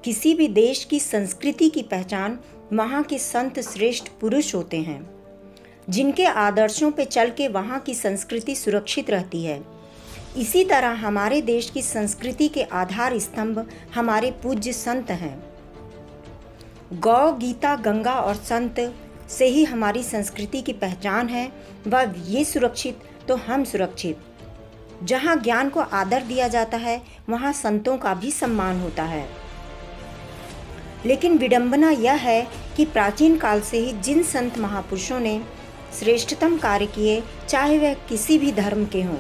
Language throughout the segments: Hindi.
किसी भी देश की संस्कृति की पहचान वहाँ के संत श्रेष्ठ पुरुष होते हैं, जिनके आदर्शों पे चल के वहाँ की संस्कृति सुरक्षित रहती है। इसी तरह हमारे देश की संस्कृति के आधार स्तंभ हमारे पूज्य संत हैं। गौ, गीता, गंगा और संत से ही हमारी संस्कृति की पहचान है। वह ये सुरक्षित तो हम सुरक्षित। जहाँ ज्ञान को आदर दिया जाता है, वहाँ संतों का भी सम्मान होता है। लेकिन विडंबना यह है कि प्राचीन काल से ही जिन संत महापुरुषों ने श्रेष्ठतम कार्य किए, चाहे वह किसी भी धर्म के हों,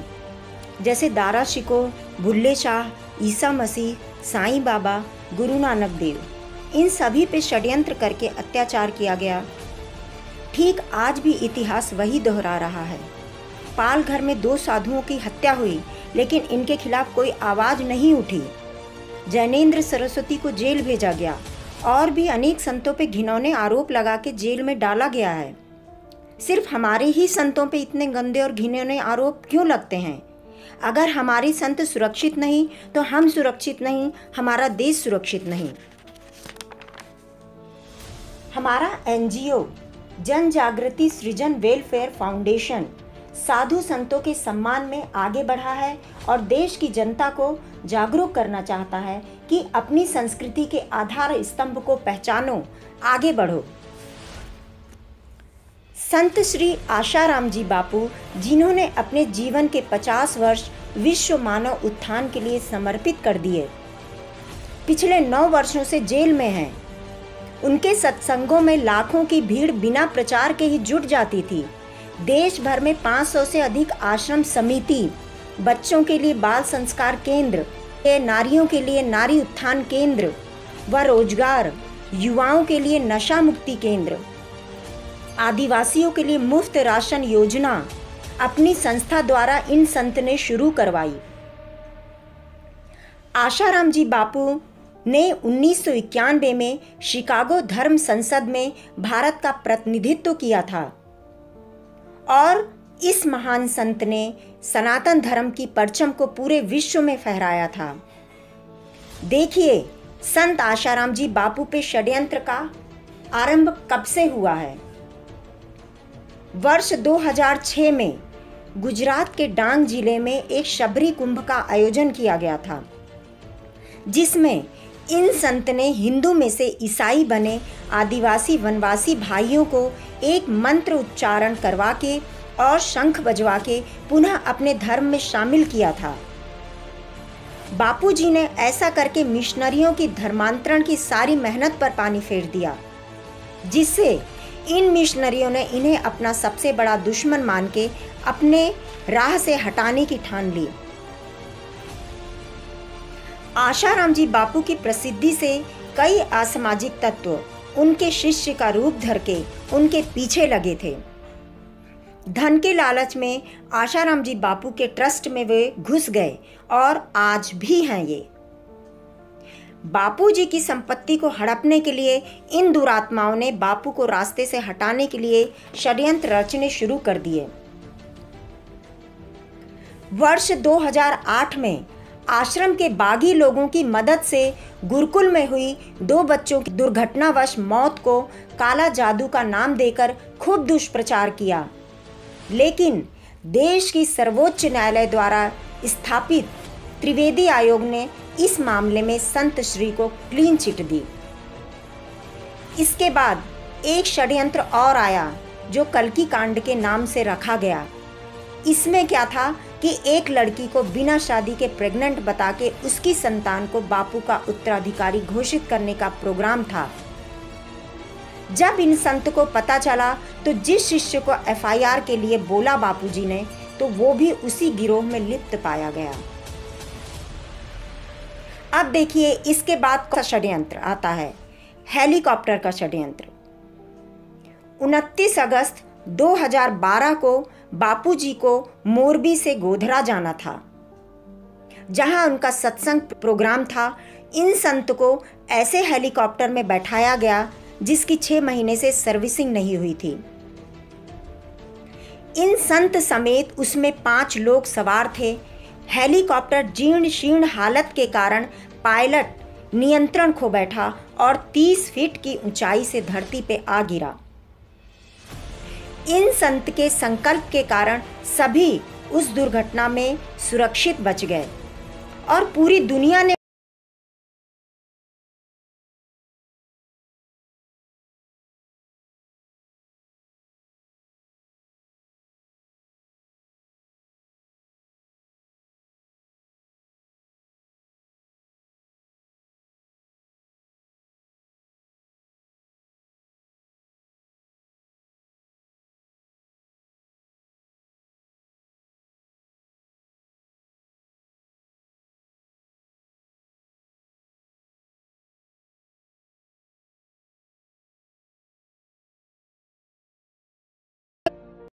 जैसे दारा शिकोह, बुल्ले शाह, ईसा मसीह, साईं बाबा, गुरु नानक देव, इन सभी पे षड्यंत्र करके अत्याचार किया गया। ठीक आज भी इतिहास वही दोहरा रहा है। पाल घर में 2 साधुओं की हत्या हुई, लेकिन इनके खिलाफ कोई आवाज़ नहीं उठी। जैनेन्द्र सरस्वती को जेल भेजा गया और भी अनेक संतों पे घिनौने आरोप लगा के जेल में डाला गया है। सिर्फ हमारे ही संतों पे इतने गंदे और घिनौने आरोप क्यों लगते हैं? अगर हमारे संत सुरक्षित नहीं तो हम सुरक्षित नहीं, हमारा देश सुरक्षित नहीं। हमारा एनजीओ जन जागृति सृजन वेलफेयर फाउंडेशन साधु संतों के सम्मान में आगे बढ़ा है और देश की जनता को जागरूक करना चाहता है कि अपनी संस्कृति के आधार स्तंभ को पहचानो, आगे बढ़ो। संत श्री आशाराम जी बापू, जिन्होंने अपने जीवन के 50 वर्ष विश्व मानव उत्थान के लिए समर्पित कर दिए, पिछले 9 वर्षों से जेल में हैं। उनके सत्संगों में लाखों की भीड़ बिना प्रचार के ही जुट जाती थी। देश भर में 500 से अधिक आश्रम समिति, बच्चों के लिए बाल संस्कार केंद्र, नारियों के लिए नारी उत्थान केंद्र व रोजगार, युवाओं के लिए नशा मुक्ति केंद्र, आदिवासियों के लिए मुफ्त राशन योजना अपनी संस्था द्वारा इन संत ने शुरू करवाई। आशाराम जी बापू ने 1991 में शिकागो धर्म संसद में भारत का प्रतिनिधित्व किया था और इस महान संत ने सनातन धर्म की परचम को पूरे विश्व में फहराया था। देखिए, संत आशाराम जी बापू पे षड्यंत्र का आरंभ कब से हुआ है। वर्ष 2006 में गुजरात के डांग जिले में एक शबरी कुंभ का आयोजन किया गया था, जिसमें इन संत ने हिंदू में से ईसाई बने आदिवासी वनवासी भाइयों को एक मंत्र उच्चारण करवा के और शंख बजवा के पुनः अपने धर्म में शामिल किया था। बापूजी ने ऐसा करके मिशनरियों की धर्मांतरण की सारी मेहनत पर पानी फेर दिया, जिससे इन मिशनरियों ने इन्हें अपना सबसे बड़ा दुश्मन मान के अपने राह से हटाने की ठान ली। आशाराम जी बापू की प्रसिद्धि से कई असामाजिक तत्व उनके शिष्य का रूप धर के उनके पीछे लगे थे। धन के लालच में आशाराम जी बापू के ट्रस्ट में वे घुस गए और आज भी हैं ये। बापू जी की संपत्ति को हड़पने के लिए इन दुरात्माओं ने बापू को रास्ते से हटाने के लिए षड्यंत्र रचने शुरू कर दिए। वर्ष 2008 में आश्रम के बागी लोगों की मदद से गुरुकुल में हुई 2 बच्चों की दुर्घटनावश मौत को काला जादू का नाम देकर खूब दुष्प्रचार किया, लेकिन देश की सर्वोच्च न्यायालय द्वारा स्थापित त्रिवेदी आयोग ने इस मामले में संत श्री को क्लीन चिट दी। इसके बाद एक षड्यंत्र और आया जो कल्की कांड के नाम से रखा गया। इसमें क्या था कि एक लड़की को बिना शादी के प्रेग्नेंट बता के उसकी संतान को बापू का उत्तराधिकारी घोषित करने का प्रोग्राम था। जब इन संत को पता चला तो जिस शिष्य को एफआईआर के लिए बोला बापूजी ने, तो वो भी उसी गिरोह में लिप्त पाया गया। अब देखिए, इसके बाद का षड्यंत्र आता है, हेलीकॉप्टर का षड्यंत्र। 29 अगस्त 2012 को बापूजी को मोरबी से गोधरा जाना था, जहां उनका सत्संग प्रोग्राम था। इन संत को ऐसे हेलीकॉप्टर में बैठाया गया जिसकी 6 महीने से सर्विसिंग नहीं हुई थी। इन संत समेत उसमें 5 लोग सवार थे। हेलीकॉप्टर जीर्ण शीर्ण हालत के कारण पायलट नियंत्रण खो बैठा और 30 फीट की ऊंचाई से धरती पे आ गिरा। इन संत के संकल्प के कारण सभी उस दुर्घटना में सुरक्षित बच गए और पूरी दुनिया ने